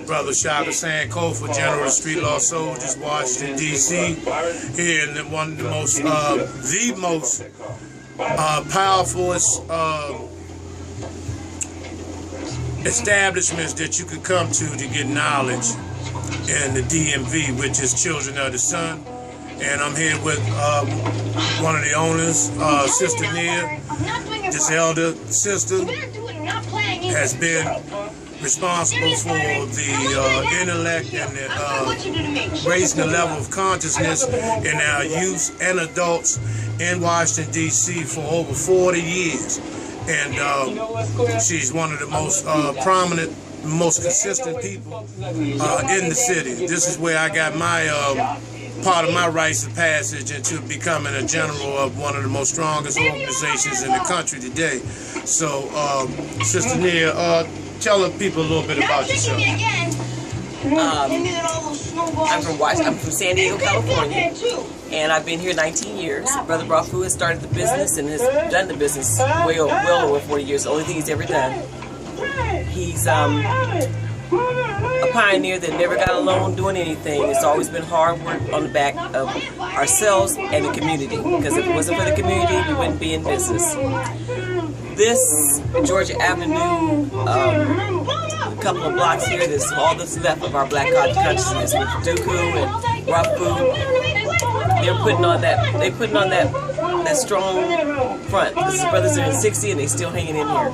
Brother Shaka Sankofa, General of Street Law Soldiers, Washington, D.C. Here in one of the most powerful establishments that you could come to get knowledge in the DMV, which is Children of the Sun. And I'm here with one of the owners, Sista Nia. This elder sister has been responsible for the intellect and raising the level of consciousness in our youth and adults in Washington, D.C. for over 40 years. And she's one of the most prominent, most consistent people in the city. This is where I got my part of my rites of passage into becoming a general of one of the most strongest organizations in the country today. So, Sista Nia, tell the people a little bit about yourself. I'm from San Diego, California, and I've been here 19 years. Brother Rafu has started the business and has done the business well over 40 years. The only thing he's ever done. He's a pioneer that never got a loan doing anything. It's always been hard work on the back of ourselves and the community, because if it wasn't for the community, we wouldn't be in business. This Georgia Avenue, a couple of blocks here, this is all that's left of our Black consciousness with Duku and Rafu. They're putting on that strong front. This is brothers that are in 60 and they still hanging in here.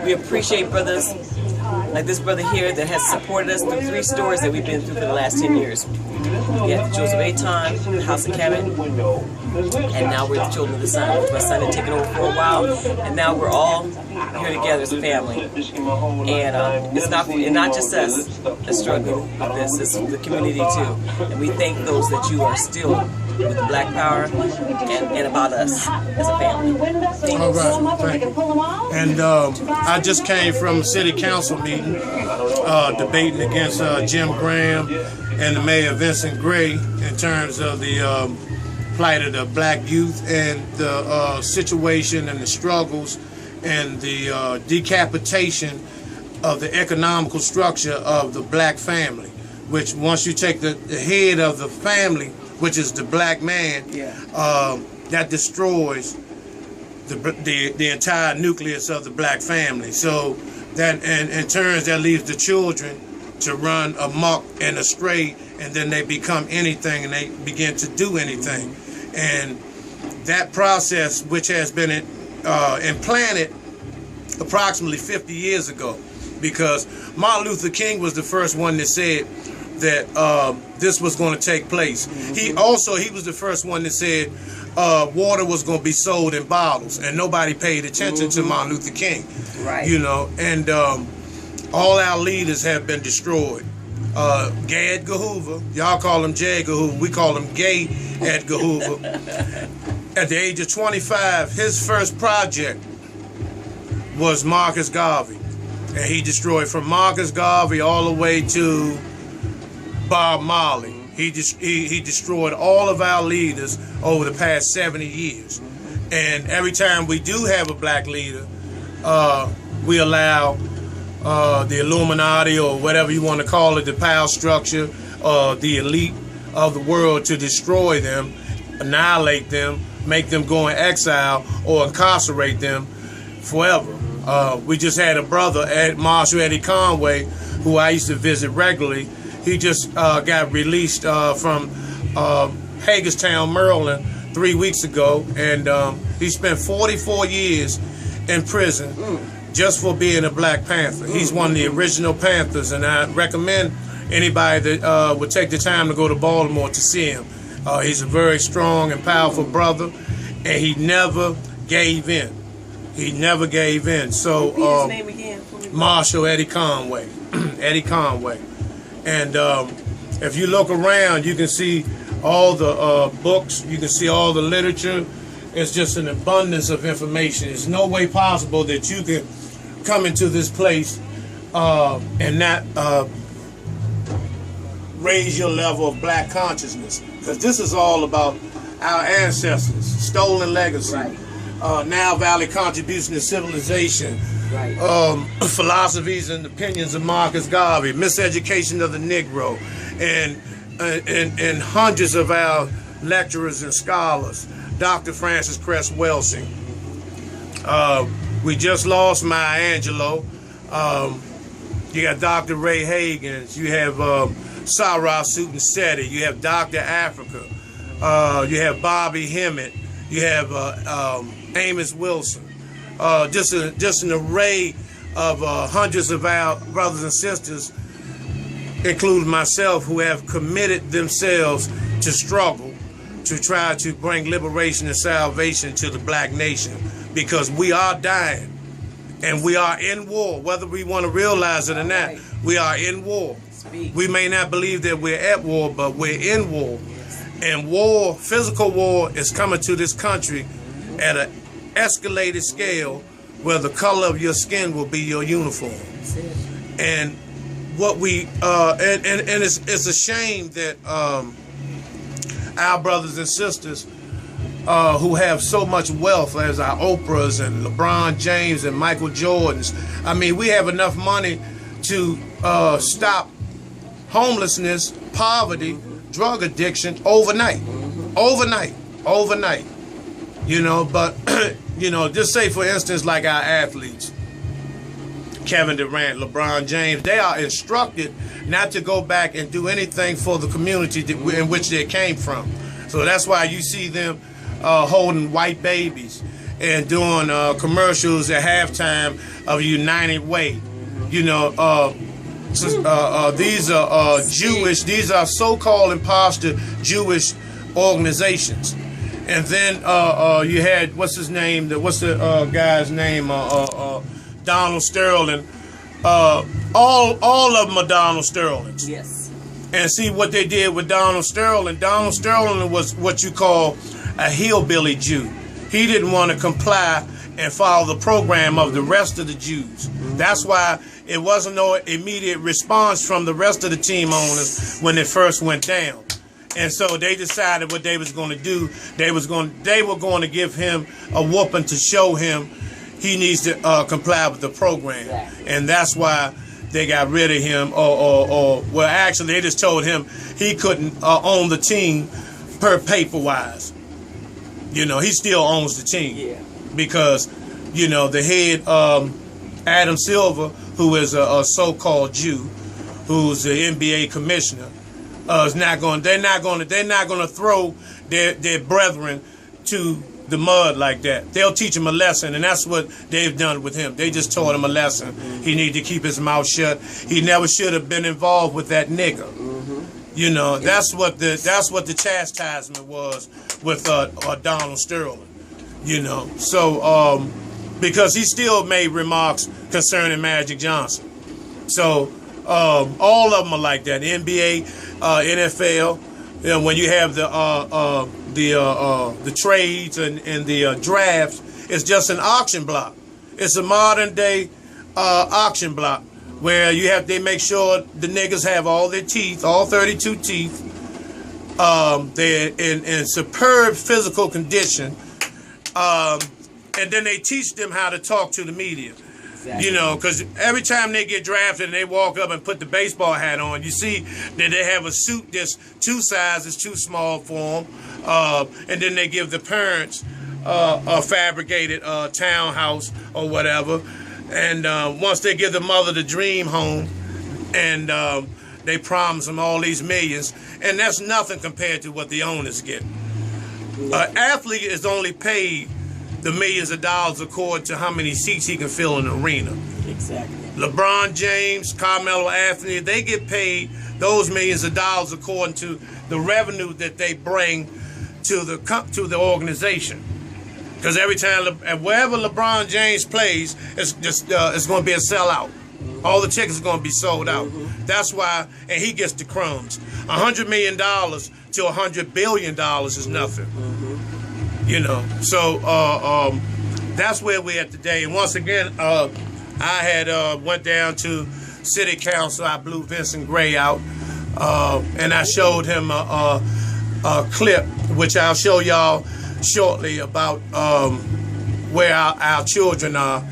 We appreciate brothers like this brother here that has supported us through 3 stores that we've been through for the last 10 years. We had the Jewels of Aton, the House of Cabot, and now we're the Children of the Sun. My son had taken over for a while, and now we're all here together as a family. And it's not just us that's struggling with this, it's the community too. And we thank those that you are still with the Black Power and about us as a family. Thank you. Thank you. And I just came from a city council meeting debating against Jim Graham and the Mayor Vincent Gray in terms of the plight of the black youth and the situation and the struggles and the decapitation of the economical structure of the black family, which once you take the head of the family, which is the black man, that destroys the entire nucleus of the black family. So that, and in turn, that leaves the children to run amok and astray, and then they become anything and they begin to do anything. And that process, which has been implanted approximately 50 years ago, because Martin Luther King was the first one that said that this was going to take place. He was the first one that said water was going to be sold in bottles, and nobody paid attention to Martin Luther King. Right. You know, and all our leaders have been destroyed. Gay Edgar Hoover, y'all call him J. Edgar Hoover, we call him Gay Edgar Hoover. At the age of 25, his first project was Marcus Garvey, and he destroyed from Marcus Garvey all the way to Bob Marley. He destroyed all of our leaders over the past 70 years. And every time we do have a black leader, we allow the Illuminati, or whatever you want to call it, the power structure, the elite of the world, to destroy them, annihilate them, make them go in exile, or incarcerate them forever. We just had a brother, Marshall Eddie Conway, who I used to visit regularly. He just got released from Hagerstown, Maryland 3 weeks ago, and he spent 44 years in prison just for being a Black Panther. He's one of the original Panthers, and I recommend anybody that would take the time to go to Baltimore to see him. He's a very strong and powerful brother, and he never gave in. He never gave in. So, his name again? Marshall Eddie Conway. Eddie Conway. And if you look around, you can see all the books, you can see all the literature. It's just an abundance of information. There's no way possible that you can come into this place and not raise your level of black consciousness. Because this is all about our ancestors, stolen legacy, right. Nile Valley contribution to civilization, Philosophies and Opinions of Marcus Garvey, Miseducation of the Negro, and hundreds of our lecturers and scholars, Dr. Francis Cress Welsing. We just lost Maya Angelou. You got Dr. Ray Hagens. You have Sarah Sutton-Seti. You have Dr. Africa. You have Bobby Hemmett. You have Amos Wilson. Just an array of hundreds of our brothers and sisters, including myself, who have committed themselves to struggle to try to bring liberation and salvation to the black nation, because we are dying and we are in war, whether we want to realize it or not. We are in war. We may not believe that we're at war, but we're in war. And war, physical war, is coming to this country at an escalated scale where the color of your skin will be your uniform. And what we and it's a shame that our brothers and sisters who have so much wealth, as our Oprahs and LeBron James and Michael Jordans, I mean, we have enough money to stop homelessness, poverty, drug addiction overnight. You know, but you know, just say for instance, like our athletes, Kevin Durant, LeBron James, they are instructed not to go back and do anything for the community in which they came from. So that's why you see them holding white babies and doing commercials at halftime of United Way. You know, these are Jewish, these are so-called imposter Jewish organizations. And then you had, what's his name, what's the guy's name, Donald Sterling. All of them are Donald Sterlings. Yes. And see what they did with Donald Sterling. Donald Sterling was what you call a hillbilly Jew. He didn't want to comply and follow the program of the rest of the Jews. That's why it wasn't no immediate response from the rest of the team owners when it first went down. And so they decided what they was going to do. They were going to give him a whooping to show him he needs to comply with the program. And that's why they got rid of him. Well, actually, they just told him he couldn't own the team per paper-wise. You know, he still owns the team. Yeah. Because, you know, the head, Adam Silver, who is a so-called Jew, who's the NBA commissioner, is not going. They're not going to throw their brethren to the mud like that. They'll teach him a lesson, and that's what they've done with him. They just taught him a lesson. He needed to keep his mouth shut. He never should have been involved with that nigger. You know, that's what the chastisement was with Donald Sterling. You know, so because he still made remarks concerning Magic Johnson. So all of them are like that. NBA, NFL. You know, when you have the trades and the drafts, it's just an auction block. It's a modern day auction block where they make sure the niggas have all their teeth, all 32 teeth. They're in superb physical condition, and then they teach them how to talk to the media. Exactly. You know, because every time they get drafted and they walk up and put the baseball hat on, you see that they have a suit that's 2 sizes too small for them, and then they give the parents a fabricated townhouse or whatever, and once they give the mother the dream home, and they promise them all these millions, and that's nothing compared to what the owners get. An athlete is only paid the millions of dollars according to how many seats he can fill in the arena. Exactly. LeBron James, Carmelo Anthony, they get paid those millions of dollars according to the revenue that they bring to the organization. Because every time, wherever LeBron James plays, it's going to be a sellout. All the tickets are going to be sold out. That's why, and he gets the crumbs. $100 million to $100 billion is nothing. You know, so that's where we're at today. And once again, I had went down to City Council. I blew Vincent Gray out, and I showed him a clip, which I'll show y'all shortly, about where our children are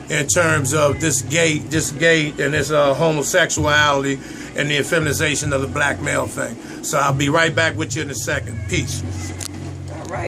in terms of this gay and this homosexuality and the effeminization of the black male thing. So I'll be right back with you in a second. Peace.